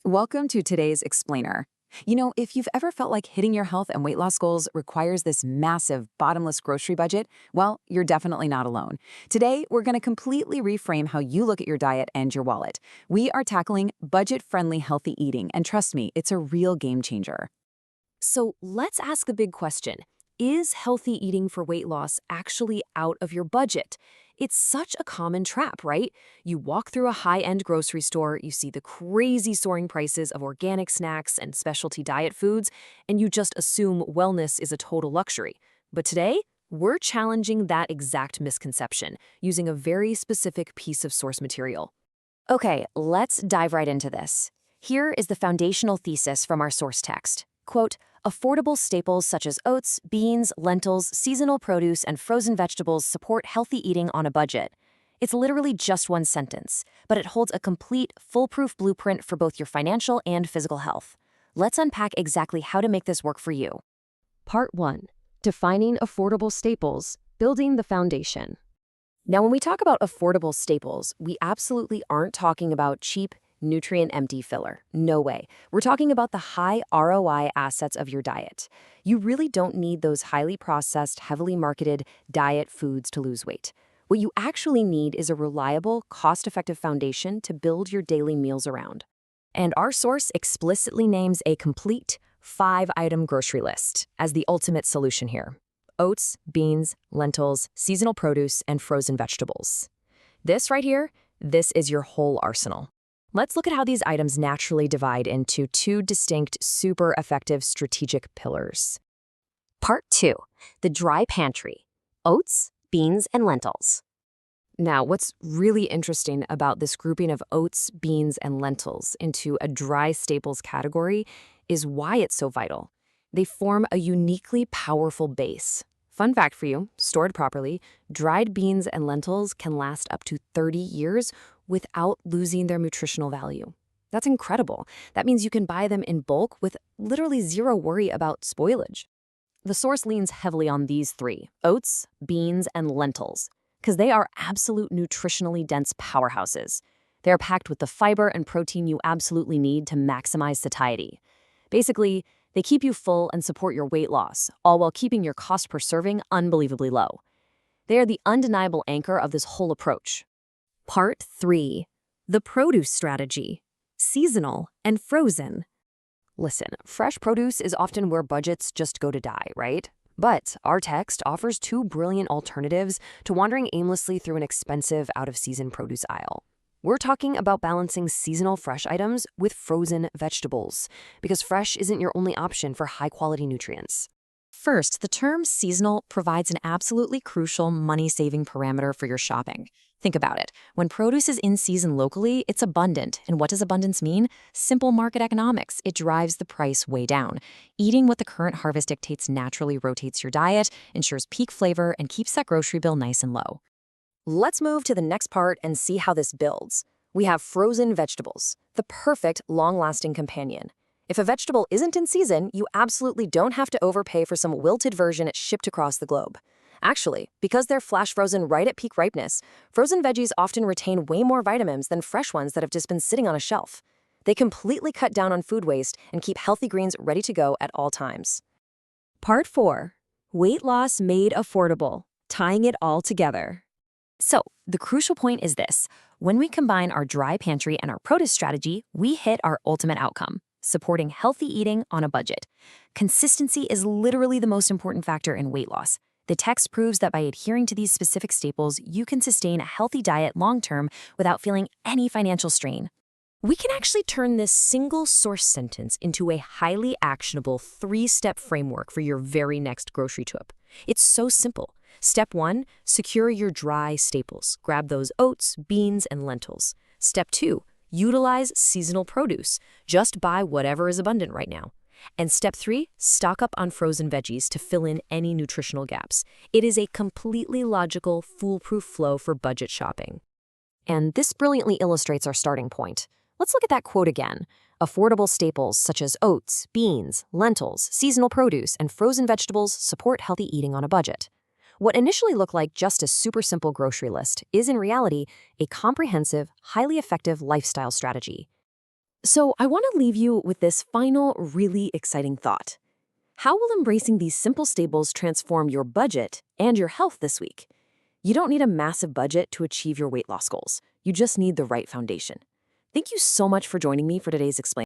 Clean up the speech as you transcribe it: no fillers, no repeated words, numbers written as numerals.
Welcome to today's Explainer. If you've ever felt like hitting your health and weight loss goals requires this massive, bottomless grocery budget, well, you're definitely not alone. Today, we're going to completely reframe how you look at your diet and your wallet. We are tackling budget-friendly healthy eating, and trust me, it's a real game changer. So let's ask the big question. Is healthy eating for weight loss actually out of your budget? It's such a common trap, right? You walk through a high-end grocery store, you see the crazy soaring prices of organic snacks and specialty diet foods, and you just assume wellness is a total luxury. But today, we're challenging that exact misconception using a very specific piece of source material. Okay, let's dive right into this. Here is the foundational thesis from our source text. Quote, affordable staples such as oats, beans, lentils, seasonal produce, and frozen vegetables support healthy eating on a budget. It's literally just one sentence, but it holds a complete, foolproof blueprint for both your financial and physical health. Let's unpack exactly how to make this work for you. Part 1. Defining affordable staples, building the foundation. Now, when we talk about affordable staples, we absolutely aren't talking about cheap, nutrient-empty filler. No way. We're talking about the high ROI assets of your diet. You really don't need those highly processed, heavily marketed diet foods to lose weight. What you actually need is a reliable, cost-effective foundation to build your daily meals around. And our source explicitly names a complete 5-item grocery list as the ultimate solution here. Oats, beans, lentils, seasonal produce, and frozen vegetables. This right here, this is your whole arsenal. Let's look at how these items naturally divide into two distinct, super effective strategic pillars. Part 2, the dry pantry, oats, beans, and lentils. Now, what's really interesting about this grouping of oats, beans, and lentils into a dry staples category is why it's so vital. They form a uniquely powerful base. Fun fact for you, stored properly, dried beans and lentils can last up to 30 years without losing their nutritional value. That's incredible. That means you can buy them in bulk with literally zero worry about spoilage. The source leans heavily on these three, oats, beans, and lentils, because they are absolute nutritionally dense powerhouses. They are packed with the fiber and protein you absolutely need to maximize satiety. Basically, they keep you full and support your weight loss, all while keeping your cost per serving unbelievably low. They are the undeniable anchor of this whole approach. Part 3. The produce strategy, seasonal and frozen. Listen, fresh produce is often where budgets just go to die, right? But our text offers two brilliant alternatives to wandering aimlessly through an expensive, out-of-season produce aisle. We're talking about balancing seasonal fresh items with frozen vegetables, because fresh isn't your only option for high-quality nutrients. First, the term seasonal provides an absolutely crucial money-saving parameter for your shopping. Think about it. When produce is in season locally, it's abundant. And what does abundance mean? Simple market economics. It drives the price way down. Eating what the current harvest dictates naturally rotates your diet, ensures peak flavor, and keeps that grocery bill nice and low. Let's move to the next part and see how this builds. We have frozen vegetables, the perfect long-lasting companion. If a vegetable isn't in season, you absolutely don't have to overpay for some wilted version shipped across the globe. Actually, because they're flash frozen right at peak ripeness, frozen veggies often retain way more vitamins than fresh ones that have just been sitting on a shelf. They completely cut down on food waste and keep healthy greens ready to go at all times. Part 4. Weight loss made affordable, tying it all together. So, the crucial point is this. When we combine our dry pantry and our produce strategy, we hit our ultimate outcome, supporting healthy eating on a budget. Consistency is literally the most important factor in weight loss. The text proves that by adhering to these specific staples, you can sustain a healthy diet long-term without feeling any financial strain. We can actually turn this single source sentence into a highly actionable 3-step framework for your very next grocery trip. It's so simple. Step 1, secure your dry staples. Grab those oats, beans, and lentils. Step 2, utilize seasonal produce. Just buy whatever is abundant right now. And step 3, stock up on frozen veggies to fill in any nutritional gaps. It is a completely logical, foolproof flow for budget shopping. And this brilliantly illustrates our starting point. Let's look at that quote again. Affordable staples such as oats, beans, lentils, seasonal produce, and frozen vegetables support healthy eating on a budget. What initially looked like just a super simple grocery list is in reality a comprehensive, highly effective lifestyle strategy. So I want to leave you with this final, really exciting thought. How will embracing these simple staples transform your budget and your health this week? You don't need a massive budget to achieve your weight loss goals. You just need the right foundation. Thank you so much for joining me for today's Explain.